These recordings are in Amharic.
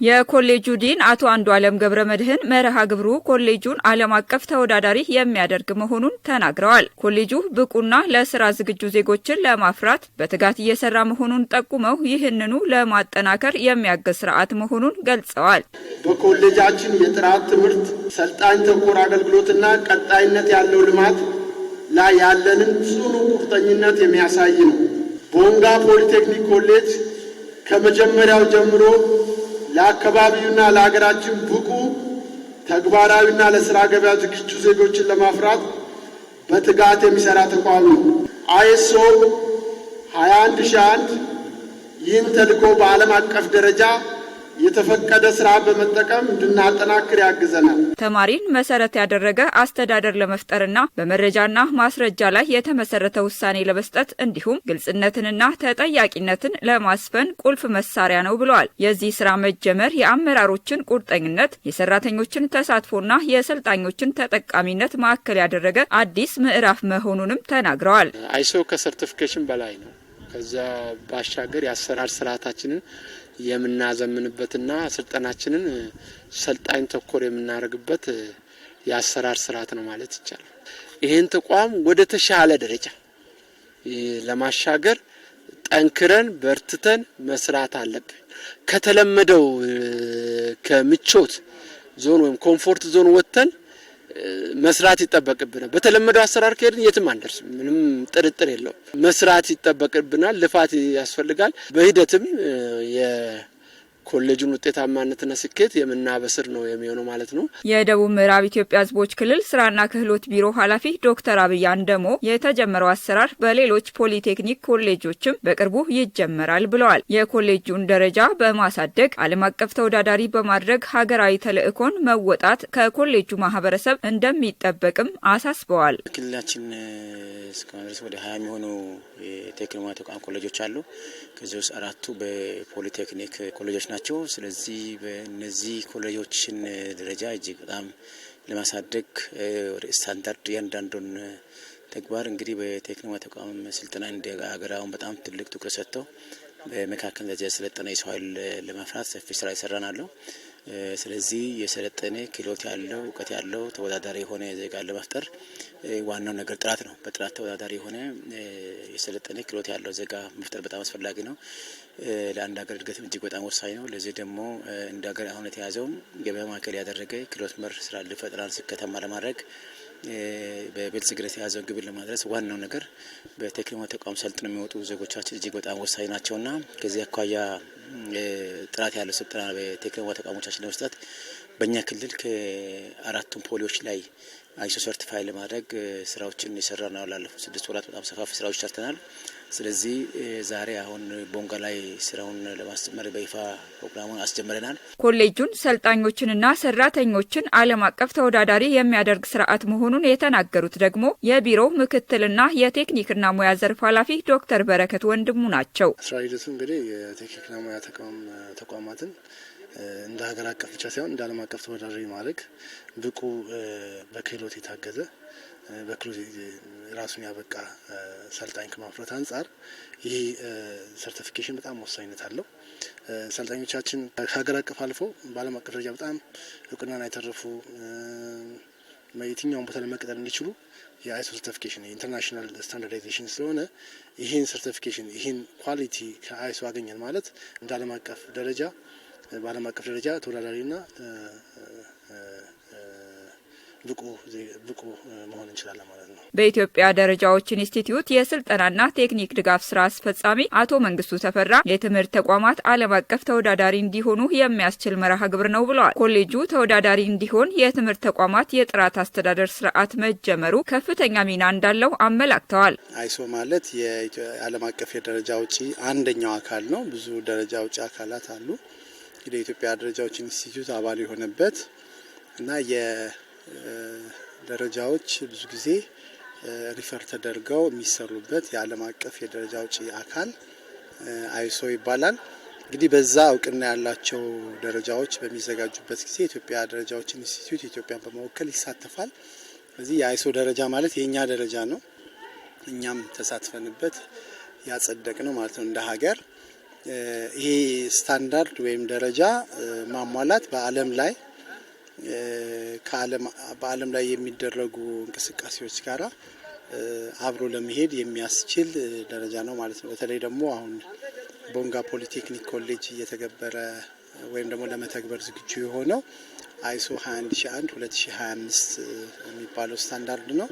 የኮሌጁ ዲን አቶ አንዱዓለም ገብረመድህን መርሃ ግብሩ ኮሌጁን ዓለም አቀፍ ተወዳዳሪ የሚያደርግ መሆኑን ተናግረዋል። ኮሌጁ ብቁና ለስራ ዝግጁ ዜጎችን ለማፍራት በትጋት እየሰራ መሆኑን ጠቁመው ይህንኑ ለማጠናከር የሚያግዝ ስርዓት መሆኑን ገልጸዋል። በኮሌጃችን የጥራት ትምህርት፣ ሰልጣኝ ተኮር አገልግሎትና ቀጣይነት ያለው ልማት ላይ ያለንን ጽኑ ቁርጠኝነት የሚያሳይ ነው። ቦንጋ ፖሊቴክኒክ ኮሌጅ ከመጀመሪያው ጀምሮ ለአካባቢውና ለሀገራችን ብቁ ተግባራዊና ለስራ ገበያ ዝግጁ ዜጎችን ለማፍራት በትጋት የሚሰራ ተቋም ነው። አይሶ 21001 ይህን ተልዕኮ በዓለም አቀፍ ደረጃ የተፈቀደ ስራ በመጠቀም እንድናጠናክር ያግዘናል። ተማሪን መሰረት ያደረገ አስተዳደር ለመፍጠርና በመረጃና ማስረጃ ላይ የተመሰረተ ውሳኔ ለመስጠት እንዲሁም ግልጽነትንና ተጠያቂነትን ለማስፈን ቁልፍ መሳሪያ ነው ብለዋል። የዚህ ስራ መጀመር የአመራሮችን ቁርጠኝነት፣ የሰራተኞችን ተሳትፎና የሰልጣኞችን ተጠቃሚነት ማዕከል ያደረገ አዲስ ምዕራፍ መሆኑንም ተናግረዋል። አይሶ ከሰርቲፊኬሽን በላይ ነው። ከዛ ባሻገር የአሰራር ስርዓታችንን የምናዘምንበትና ስልጣናችንን ሰልጣኝ ተኮር የምናደርግበት የአሰራር ስርዓት ነው ማለት ይቻላል። ይሄን ተቋም ወደ ተሻለ ደረጃ ለማሻገር ጠንክረን በርትተን መስራት አለብን። ከተለመደው ከምቾት ዞን ወይም ኮምፎርት ዞን ወጥተን መስራት ይጠበቅብናል። በተለመደው አሰራር ከሄድን የትም አንደርስም፣ ምንም ጥርጥር የለው። መስራት ይጠበቅብናል፣ ልፋት ያስፈልጋል። በሂደትም የኮሌጁን ውጤታማነትና ስኬት የምናበስር ነው የሚሆነው ማለት ነው። የደቡብ ምዕራብ ኢትዮጵያ ሕዝቦች ክልል ስራና ክህሎት ቢሮ ኃላፊ ዶክተር አብይ አንደሞ የተጀመረው አሰራር በሌሎች ፖሊቴክኒክ ኮሌጆችም በቅርቡ ይጀመራል ብለዋል። የኮሌጁን ደረጃ በማሳደግ ዓለም አቀፍ ተወዳዳሪ በማድረግ ሀገራዊ ተልዕኮን መወጣት ከኮሌጁ ማህበረሰብ እንደሚጠበቅም አሳስበዋል። ክልላችን እስካሁን ድረስ ወደ 20 የሚሆኑ የቴክኒክ ተቋም ኮሌጆች አሉ። ከዚህ ውስጥ 4ቱ በፖሊቴክኒክ ኮሌጆች ናቸው። ስለዚህ በእነዚህ ኮሌጆችን ደረጃ እጅግ በጣም ለማሳደግ ወደ ስታንዳርድ ያንዳንዱን ተግባር እንግዲህ በቴክኒክ ተቋም ስልጠና እንደ ሀገራውን በጣም ትልቅ ትኩረት ሰጥተው በመካከል ደረጃ የሰለጠነ የሰው ኃይል ለማፍራት ሰፊ ስራ ይሰራናል። ስለዚህ የሰለጠነ ክህሎት ያለው እውቀት ያለው ተወዳዳሪ የሆነ ዜጋ ለመፍጠር ዋናው ነገር ጥራት ነው። በጥራት ተወዳዳሪ የሆነ የሰለጠነ ክህሎት ያለው ዜጋ መፍጠር በጣም አስፈላጊ ነው። ለአንድ ሀገር እድገትም እጅግ በጣም ወሳኝ ነው። ለዚህ ደግሞ እንደ ሀገር አሁን የተያዘው ገበያ ማዕከል ያደረገ ክህሎት መር ስራ ፈጠራን ስኬታማ ለማድረግ በብልጽግና የተያዘውን ግብን ለማድረስ ዋናው ነገር በቴክኒክ ተቋም ሰልጥነው የሚወጡ ዜጎቻችን እጅግ በጣም ወሳኝ ናቸውና ከዚህ አኳያ ጥራት ያለው ስልጠና በቴክኒክ ተቋሞቻችን ለመስጠት በእኛ ክልል ከ4ቱም ፖሊዎች ላይ አይሶ ሰርቲፋይ ለማድረግ ስራዎችን እየሰራ ነው። ላለፉት 6 ወራት በጣም ሰፋፊ ስራዎች ሰርተናል። ስለዚህ ዛሬ አሁን ቦንጋ ላይ ስራውን ለማስጀመር በይፋ ፕሮግራሙን አስጀምረናል። ኮሌጁን ሰልጣኞችንና ሰራተኞችን ዓለም አቀፍ ተወዳዳሪ የሚያደርግ ስርዓት መሆኑን የተናገሩት ደግሞ የቢሮው ምክትልና የቴክኒክና ሙያ ዘርፍ ኃላፊ ዶክተር በረከት ወንድሙ ናቸው። ስራ ሂደቱ እንግዲህ የቴክኒክና ሙያ ተቋማትን እንደ ሀገር አቀፍ ብቻ ሳይሆን እንደ ዓለም አቀፍ ተወዳዳሪ ማድረግ ብቁ በክህሎት የታገዘ በክህሎት ራሱን ያበቃ ሰልጣኝ ከማፍራት አንጻር ይህ ሰርቲፊኬሽን በጣም ወሳኝነት አለው። ሰልጣኞቻችን ከሀገር አቀፍ አልፎ በዓለም አቀፍ ደረጃ በጣም እውቅናን ያተረፉ የትኛውን ቦታ ለመቀጠል እንዲችሉ የአይሶ ሰርቲፊኬሽን ኢንተርናሽናል ስታንዳርዳይዜሽን ስለሆነ ይህን ሰርቲፊኬሽን ይህን ኳሊቲ ከአይሶ አገኘን ማለት እንደ ዓለም አቀፍ ደረጃ በዓለም አቀፍ ደረጃ ተወዳዳሪና ብቁ መሆን እንችላለን ማለት ነው። በኢትዮጵያ ደረጃዎች ኢንስቲትዩት የስልጠናና ቴክኒክ ድጋፍ ስራ አስፈጻሚ አቶ መንግስቱ ተፈራ የትምህርት ተቋማት ዓለም አቀፍ ተወዳዳሪ እንዲሆኑ የሚያስችል መርሃ ግብር ነው ብለዋል። ኮሌጁ ተወዳዳሪ እንዲሆን የትምህርት ተቋማት የጥራት አስተዳደር ስርዓት መጀመሩ ከፍተኛ ሚና እንዳለው አመላክተዋል። አይሶ ማለት የዓለም አቀፍ የደረጃ ውጪ አንደኛው አካል ነው። ብዙ ደረጃ ውጪ አካላት አሉ። የኢትዮጵያ ደረጃዎች ኢንስቲትዩት አባል የሆነበት እና ደረጃዎች ብዙ ጊዜ ሪፈር ተደርገው የሚሰሩበት የዓለም አቀፍ የደረጃ ውጪ አካል አይሶ ይባላል። እንግዲህ በዛ እውቅና ያላቸው ደረጃዎች በሚዘጋጁበት ጊዜ የኢትዮጵያ ደረጃዎች ኢንስቲትዩት ኢትዮጵያን በመወከል ይሳተፋል። ስለዚህ የአይሶ ደረጃ ማለት የኛ ደረጃ ነው። እኛም ተሳትፈንበት ያጸደቅ ነው ማለት ነው እንደ ሀገር። ይሄ ስታንዳርድ ወይም ደረጃ ማሟላት በዓለም ላይ የሚደረጉ እንቅስቃሴዎች ጋራ አብሮ ለመሄድ የሚያስችል ደረጃ ነው ማለት ነው። በተለይ ደግሞ አሁን ቦንጋ ፖሊቴክኒክ ኮሌጅ እየተገበረ ወይም ደግሞ ለመተግበር ዝግጁ የሆነው አይሶ 21001/2025 የሚባለው ስታንዳርድ ነው።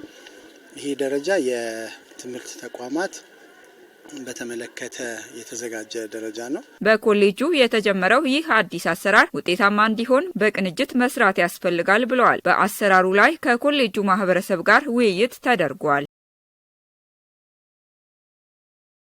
ይሄ ደረጃ የትምህርት ተቋማት በተመለከተ የተዘጋጀ ደረጃ ነው። በኮሌጁ የተጀመረው ይህ አዲስ አሰራር ውጤታማ እንዲሆን በቅንጅት መስራት ያስፈልጋል ብለዋል። በአሰራሩ ላይ ከኮሌጁ ማህበረሰብ ጋር ውይይት ተደርጓል።